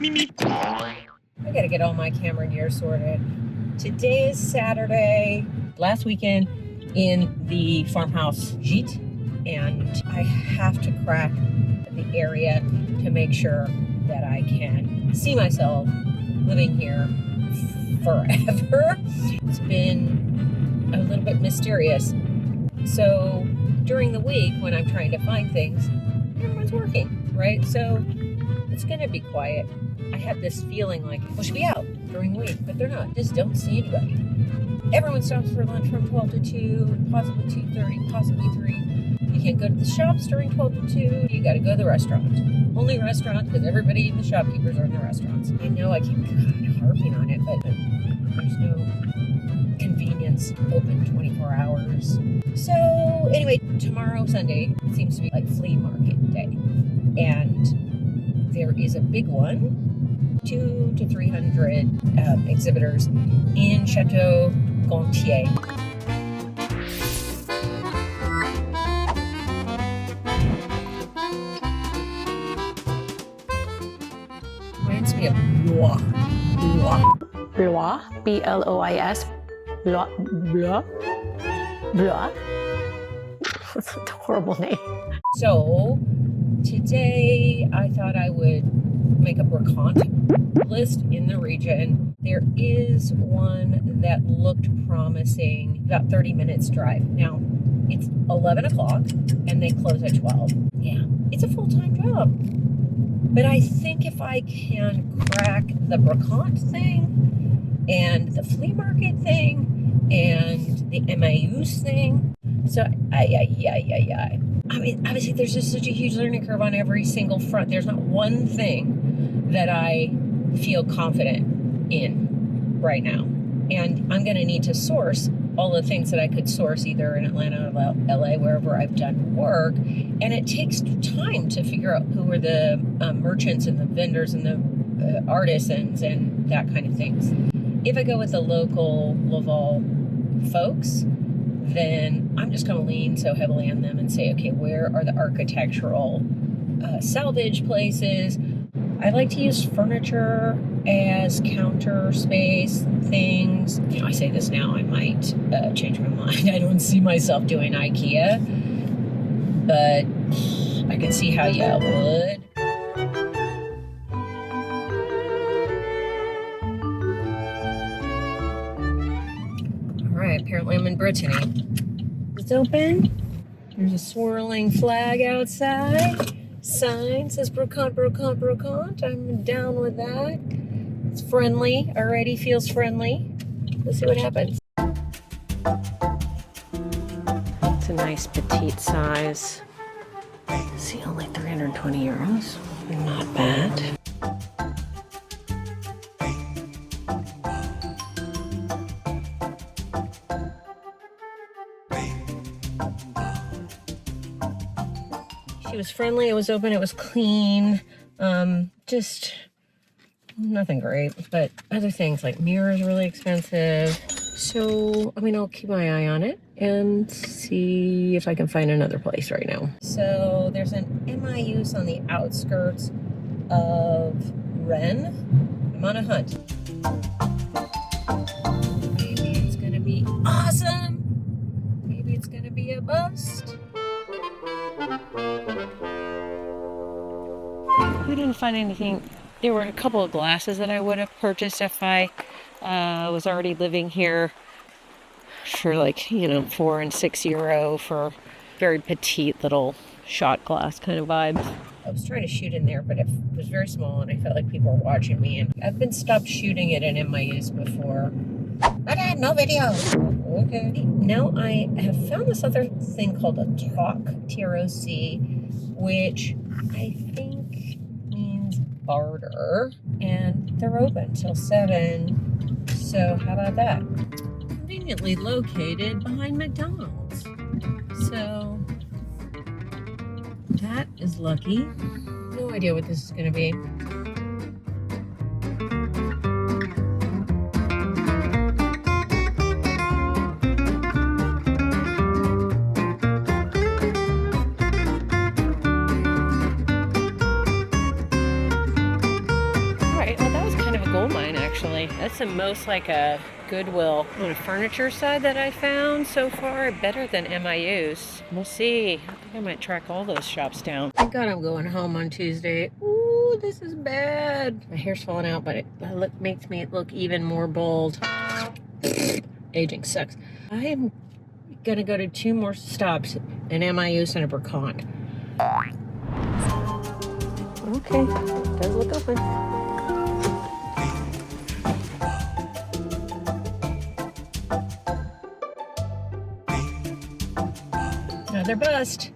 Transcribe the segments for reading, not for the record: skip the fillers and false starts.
I gotta get all my camera gear sorted. Today is Saturday, last weekend in the farmhouse Gîte, and I have to crack the area to make sure that I can see myself living here forever. It's been a little bit mysterious. So during the week when I'm trying to find things, everyone's working, right? So it's gonna be quiet. I have this feeling like I should be out during the week, but they're not. Just don't see anybody. Everyone stops for lunch from 12 to 2, possibly 2:30, possibly 3. You can't go to the shops during 12 to 2. You got to go to the restaurant. Only restaurant, because everybody, even the shopkeepers, are in the restaurants. I know I keep kind of harping on it, but there's no convenience open 24 hours. So anyway, tomorrow, Sunday, it seems to be like flea market day. And there is a big one, 200 to 300 exhibitors in Chateau. Reminds me of Blois. Blois, B-L-O-I-S. Blois. Blois. Blois. That's a horrible name. So today I thought I would make a Brocantes list in the region. There is one that looked promising, about 30 minutes drive. Now, it's 11 o'clock and they close at 12. Yeah, it's a full-time job. But I think if I can crack the Brocantes thing and the flea market thing and the Emmaüs thing, so I mean, obviously there's just such a huge learning curve on every single front. There's not one thing that I feel confident in right now. And I'm going to need to source all the things that I could source either in Atlanta or LA, wherever I've done work. And it takes time to figure out who are the merchants and the vendors and the artisans and that kind of things. If I go with the local Laval folks, then I'm just going to lean so heavily on them and say, okay, where are the architectural salvage places? I like to use furniture as counter space things. You know, I say this now, I might change my mind. I don't see myself doing IKEA, but I can see how you would. All right, apparently I'm in Brittany. It's open. There's a swirling flag outside. Sign says Brocantes, Brocantes, Brocantes. I'm down with that. It's friendly. Already feels friendly. Let's see what happens. It's a nice petite size. See, only 320 euros. Not bad. It was friendly, it was open, it was clean. Just nothing great, but other things like mirrors really expensive. So, I mean, I'll keep my eye on it and see if I can find another place right now. So there's an Emmaüs on the outskirts of Rennes. I'm on a hunt. Maybe it's gonna be awesome. Maybe it's gonna be a bust. We didn't find anything. There were a couple of glasses that I would have purchased if I was already living here for like, 4 and 6 euro for very petite little shot glass kind of vibes. I was trying to shoot in there, but it was very small and I felt like people were watching me, and I've been stopped shooting it in Mayenne before. But I had no video. Okay. Now I have found this other thing called a TOC, T-R-O-C, which I think means barter, and they're open till 7. So how about that? Conveniently located behind McDonald's. So that is lucky. No idea what this is going to be. actually. That's the most like a Goodwill on a furniture side that I found so far. Better than MIU's. We'll see. I think I might track all those shops down. Thank God I'm going home on Tuesday. Ooh, this is bad. My hair's falling out, but it makes me look even more bald. Aging sucks. I am gonna go to 2 more stops in MIU's and a Brocantes. Okay, does look open. Another bust.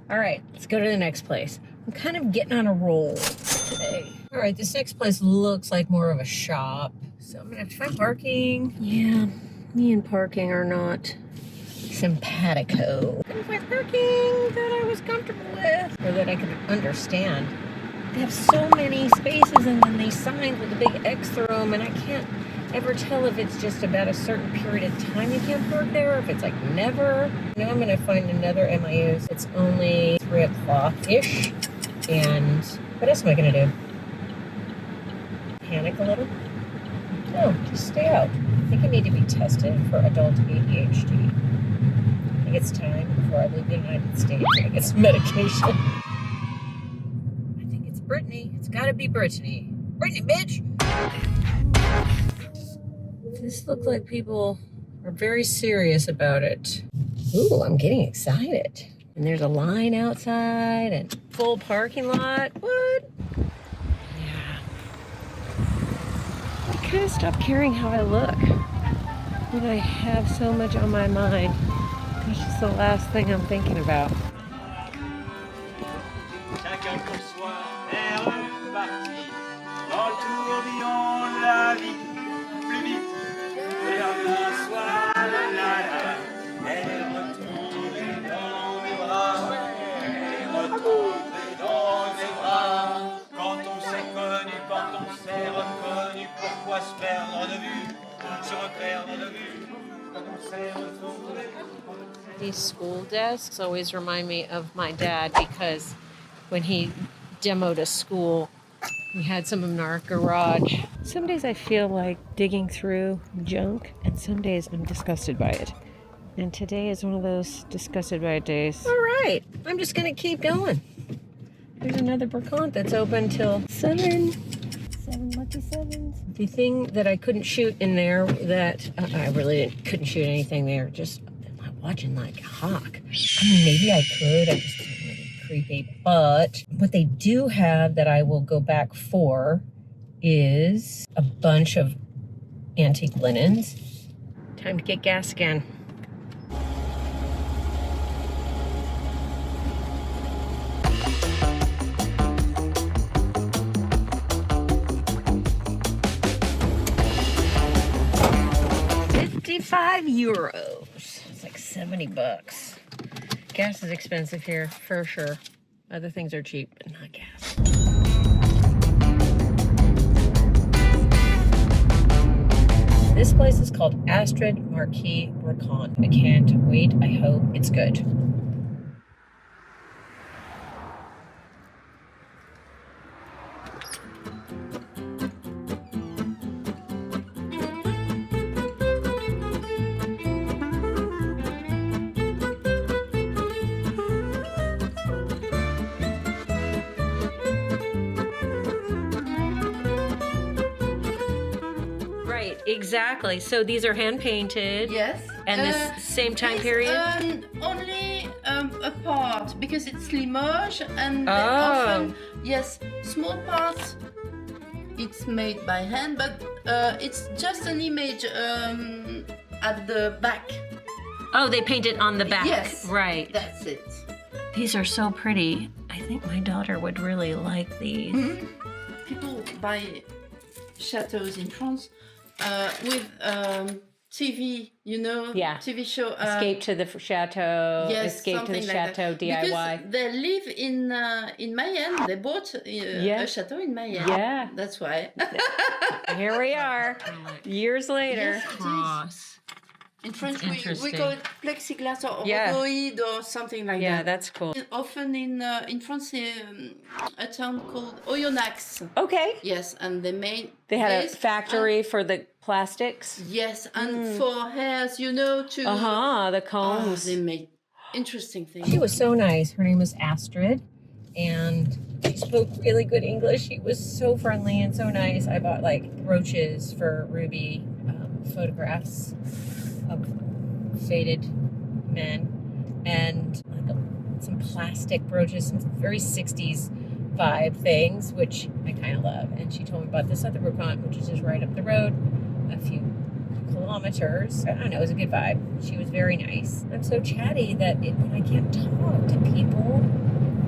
All right, let's go to the next place. I'm kind of getting on a roll today. All right, this next place looks like more of a shop. So I'm gonna have to find parking. Yeah, me and parking are not simpatico. Couldn't find parking that I was comfortable with or that I could understand. They have so many spaces and then they sign with a big X through them, and I can't ever tell if it's just about a certain period of time you can't park there, or if it's like never. Now I'm gonna find another MIU's. It's only 3 o'clock-ish, and what else am I gonna do? Panic a little? No, just stay out. I think I need to be tested for adult ADHD. I think it's time before I leave the United States and I get some medication. Brittany. It's gotta be Brittany. Brittany, bitch! This looks like people are very serious about it. Ooh, I'm getting excited. And there's a line outside and full parking lot. What? Yeah. I kind of stopped caring how I look when I have so much on my mind. It's just the last thing I'm thinking about. These school desks always remind me of my dad, because when he demoed a school, we had some in our garage. Some days I feel like digging through junk, and some days I'm disgusted by it. And today is one of those disgusted by it days. All right, I'm just gonna keep going. There's another Brocantes that's open till 7. 7 lucky 7s. The thing that I couldn't shoot in there, that I really couldn't shoot anything there. Just watching like a hawk. I mean, maybe I could. I just didn't really creepy. But what they do have that I will go back for is a bunch of antique linens. Time to get gas again. €55. It's like 70 bucks. Gas is expensive here, for sure. Other things are cheap, but not gas. This place is called Astrid Marquis Brocantes. I can't wait. I hope it's good. Exactly. So these are hand painted. Yes. And this same time period? Only a part, because it's Limoges, and often, yes, small parts. It's made by hand, but it's just an image at the back. Oh, they paint it on the back. Yes. Right. That's it. These are so pretty. I think my daughter would really like these. Mm-hmm. People buy chateaus in France with TV, you know, yeah. TV show. Escape to the Chateau. Yes, Escape to the Chateau like DIY. Because they live in Mayenne. They bought a chateau in Mayenne. Yeah. That's why. Here we are, years later. Yes, In French, we interesting. call it plexiglass or Yeah. rhodoid or something like Yeah, that. that's cool. Often in France, a town called Oyonnax. Okay. Yes, and they made They had this a factory for the plastics. Yes, and for hairs, you know, to The combs. they made interesting things. She was so nice. Her name was Astrid, and she spoke really good English. She was so friendly and so nice. I bought like brooches for Ruby, photographs of faded men, and like some plastic brooches, some very 60s vibe things, which I kind of love. And she told me about this other brocante, which is just right up the road, a few kilometers. I don't know, it was a good vibe. She was very nice. I'm so chatty that when I can't talk to people,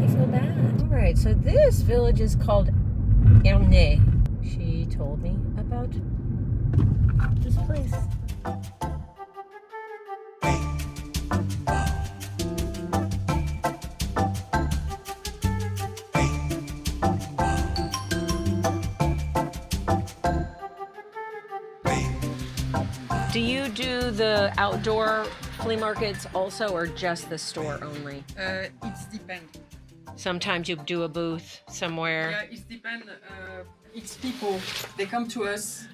I feel bad. All right, so this village is called Ernay. She told me about this place. Do you do the outdoor flea markets also, or just the store only? It's depend. Sometimes you do a booth somewhere. Yeah, it's depend. It's people. They come to us.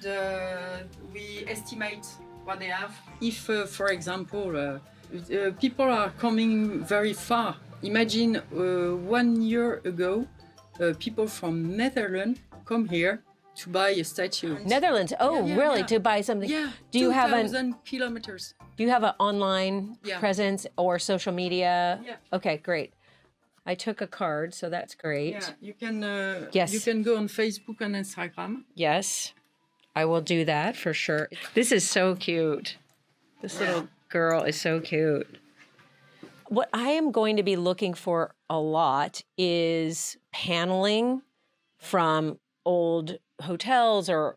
We estimate what they have. If, for example, people are coming very far. Imagine 1 year ago, people from Netherlands come here to buy a statue. Netherlands. Oh, Yeah, really? yeah. To buy something? Yeah. Do you have 2,000 kilometers? Do you have an online Yeah. presence or social media? Yeah. Okay, great. I took a card, so that's great. Yeah. You can. Yes. You can go on Facebook and Instagram. Yes, I will do that for sure. This is so cute. This little girl is so cute. What I am going to be looking for a lot is paneling from old hotels or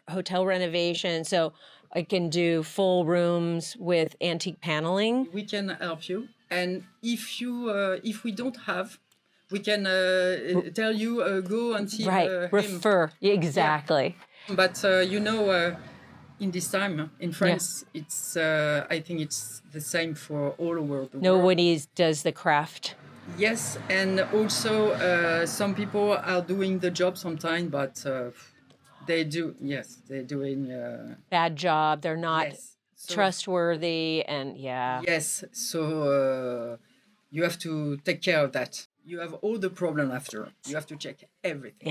hotel renovations. So I can do full rooms with antique paneling. We can help you, and if we don't have, we can tell you go and see Right, him. refer. Exactly. But in this time in France, it's I think it's the same for all over the world. Nobody does the craft. Yes, and also some people are doing the job sometimes, but they do. Yes, they're doing. Bad job. They're not Yes. So- trustworthy, and yeah. Yes, so you have to take care of that. You have all the problem after. You have to check everything.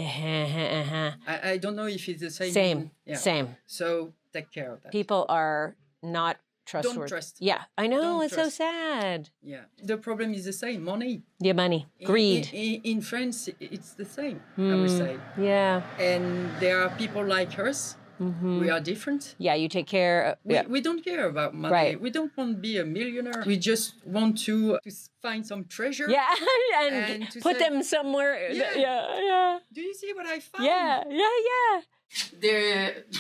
I don't know if it's the same. Same. Yeah. Same. So take care of that. People are not trustworthy. trust. Yeah, I know. Don't It's trust. so sad. Yeah. The problem is the same. Money. Yeah, money, greed. In France, it's the same. I would say. Yeah. And there are people like us. We are different. Yeah, you take care. We don't care about money. Right. We don't want to be a millionaire. We just want to find some treasure. Yeah, and And to put say- them somewhere. Yeah. Yeah. Do you see what I found? Yeah.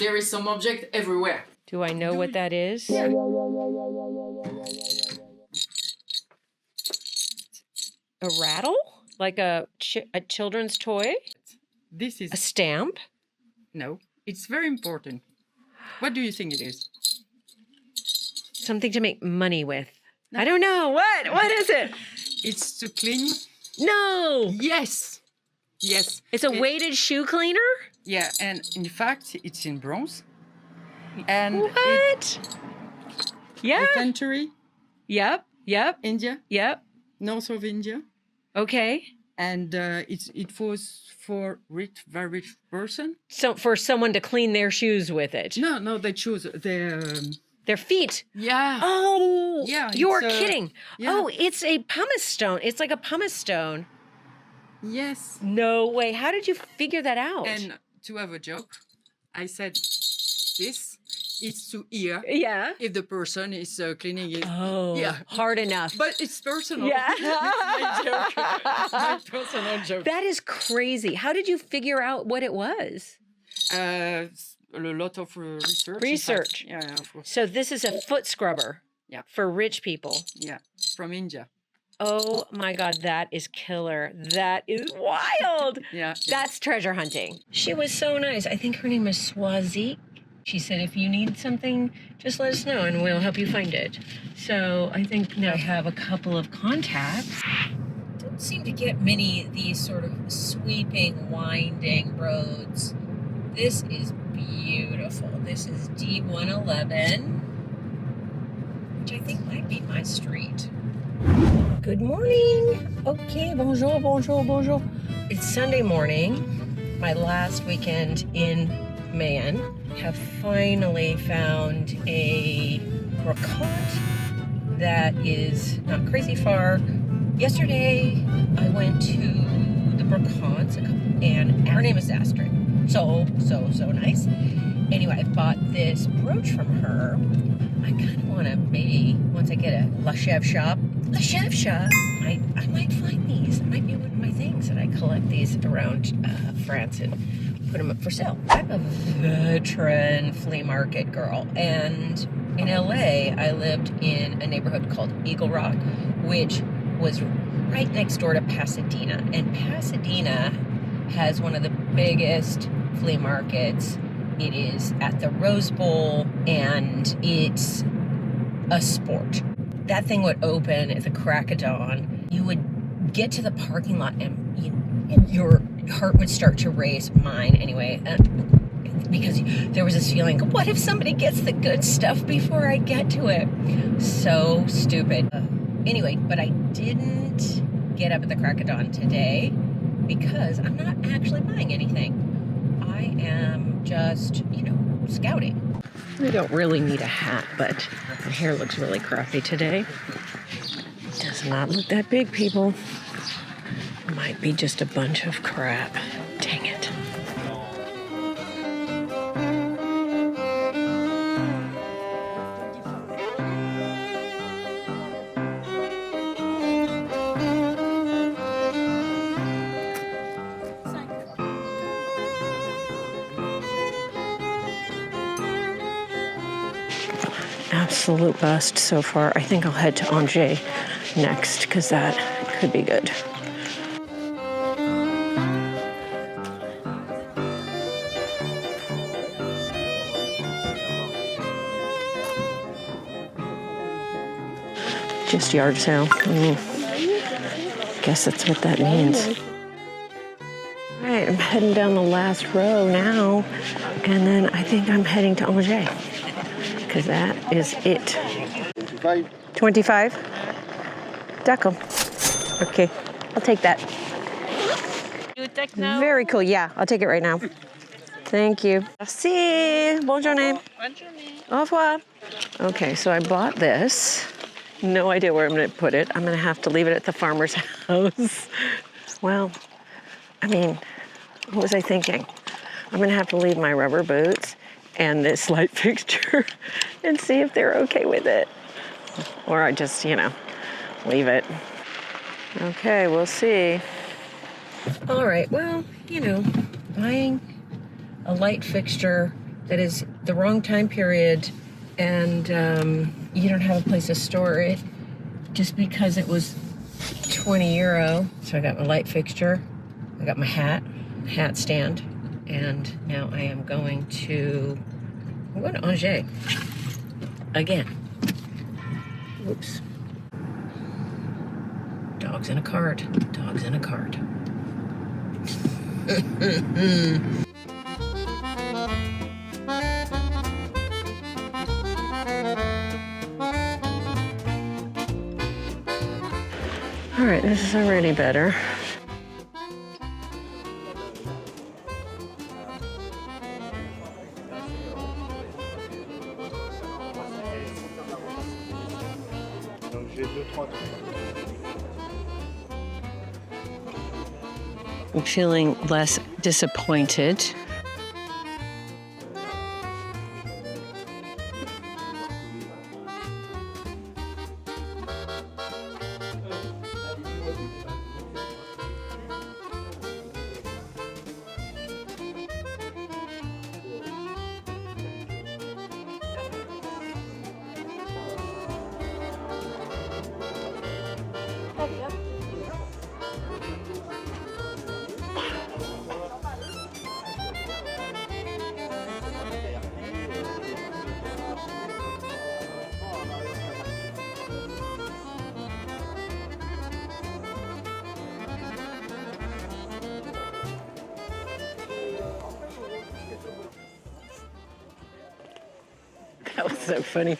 There is some object everywhere. Do I know what that is? Yeah. A rattle? Like a children's toy? This is A stamp? no. It's very important. What do you think it is? Something to make money with. I don't know. What? What is it? It's to clean. No. Yes. Yes. It's a weighted shoe cleaner? Yeah, and in fact, it's in bronze. And What? Yeah. inventory, Yep. India, Yep. north of India, Okay. and it was for very rich person. So for someone to clean their shoes with it. No, they choose their. Their feet. Yeah. Oh. Yeah, You're it's, kidding. yeah. Oh, it's a pumice stone. It's like a pumice stone. Yes. No way. How did you figure that out? And to have a joke, I said this is to hear yeah. if the person is cleaning it. Oh. Yeah. Hard enough. But it's personal. Yeah. It's my joke. My personal joke. That is crazy. How did you figure out what it was? A lot of research. in fact. Research. Yeah, of course. So this is a foot scrubber. Yeah. For rich people. Yeah, from India. Oh my God, that is killer. That is wild. Yeah. That's treasure hunting. She was so nice. I think her name is Swazik. She said, if you need something, just let us know and we'll help you find it. So I think now I have a couple of contacts. Don't seem to get many of these sort of sweeping, winding roads. This is beautiful. This is D111, which I think might be my street. Good morning. Okay, bonjour, bonjour, bonjour. It's Sunday morning, my last weekend in Mayenne. Have finally found a Brocante that is not crazy far. Yesterday, I went to the Brocantes and her name is Astrid. So nice. Anyway, I bought this brooch from her. I kind of want to maybe, once I get a La Chèvre shop, I might find these. It might be one of my things that I collect these around France and put them up for sale. I'm a veteran flea market girl, and in LA, I lived in a neighborhood called Eagle Rock, which was right next door to Pasadena. And Pasadena has one of the biggest flea markets. It is at the Rose Bowl, and it's a sport. That thing would open at the crack of dawn. You would get to the parking lot and your heart would start to race, mine anyway, because there was this feeling, what if somebody gets the good stuff before I get to it? So stupid. Anyway, but I didn't get up at the crack of dawn today because I'm not actually buying anything. I am just, scouting. I don't really need a hat, but my hair looks really crappy today. Does not look that big, people. Might be just a bunch of crap. Dang it. Absolute bust so far. I think I'll head to Angers next because that could be good. Just yard sale. Guess that's what that means. All right, I'm heading down the last row now, and then I think I'm heading to Angers because that is it. 25? D'accord. Okay, I'll take that. You take now? Very cool. Yeah, I'll take it right now. Thank you. Merci. Bonne journée. Bonne journée. Au revoir. Okay, so I bought this. No idea where I'm going to put it. I'm going to have to leave it at the farmer's house. Well, I mean, what was I thinking? I'm going to have to leave my rubber boots and this light fixture and see if they're okay with it. Or I just, leave it. Okay, we'll see. All right, well, buying a light fixture that is the wrong time period and you don't have a place to store it just because it was 20 euro. So I got my light fixture, I got my hat stand, and now I am going to Angers again. Whoops. Dogs in a cart. Dogs in a cart. All right, this is already better. I'm feeling less disappointed. That was so funny.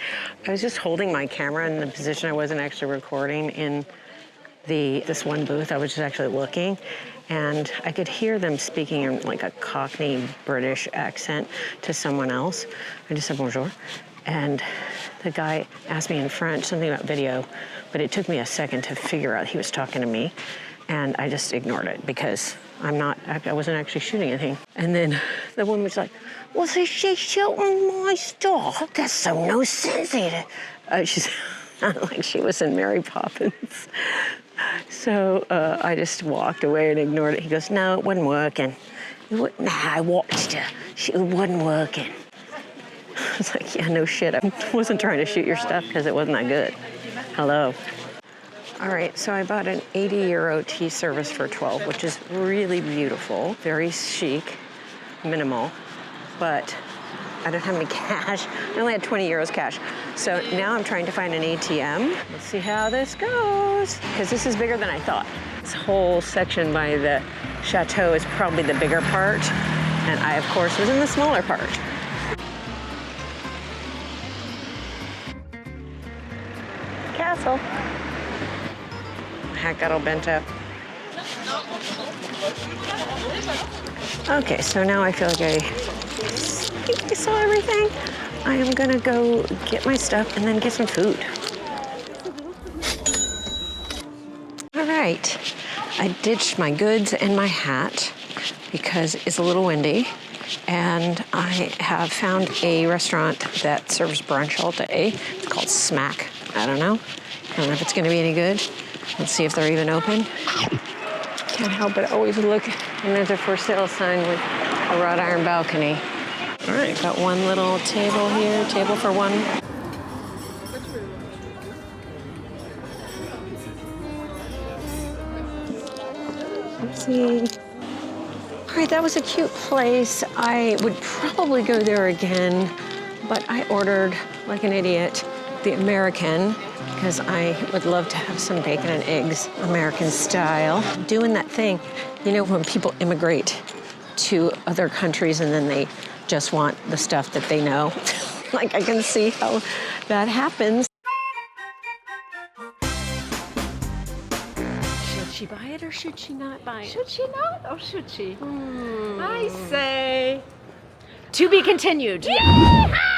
I was just holding my camera in the position I wasn't actually recording in this one booth. I was just actually looking, and I could hear them speaking in like a Cockney British accent to someone else. I just said bonjour, and the guy asked me in French something about video, but it took me a second to figure out he was talking to me, and I just ignored it because I wasn't actually shooting anything. And then the woman was like, "Was he shooting my stuff? That's so no sense." She sounded like she was in Mary Poppins. So I just walked away and ignored it. He goes, "No, it wasn't working." Nah, I watched her. It wasn't working. I was like, yeah, no shit. I wasn't trying to shoot your stuff because it wasn't that good. Hello. All right, so I bought an 80 euro tea service for 12, which is really beautiful, very chic, minimal, but I don't have any cash. I only had 20 euros cash. So now I'm trying to find an ATM. Let's see how this goes, because this is bigger than I thought. This whole section by the Chateau is probably the bigger part, and I, of course, was in the smaller part. Castle. Hat got all bent up. Okay, so now I feel like I think I saw everything. I am gonna go get my stuff and then get some food. All right, I ditched my goods and my hat because it's a little windy, and I have found a restaurant that serves brunch all day. It's called Smack. I don't know if it's gonna be any good. Let's see if they're even open. Can't help but always look, and there's a for sale sign with a wrought iron balcony. All right, got one little table here, table for one. Oopsie. All right, that was a cute place. I would probably go there again, but I ordered, like an idiot, the American, because I would love to have some bacon and eggs, American style. Doing that thing, you know, when people immigrate to other countries and then they just want the stuff that they know. Like, I can see how that happens. Should she buy it or should she not buy it? Should she not or should she? I say to be continued. Yeah.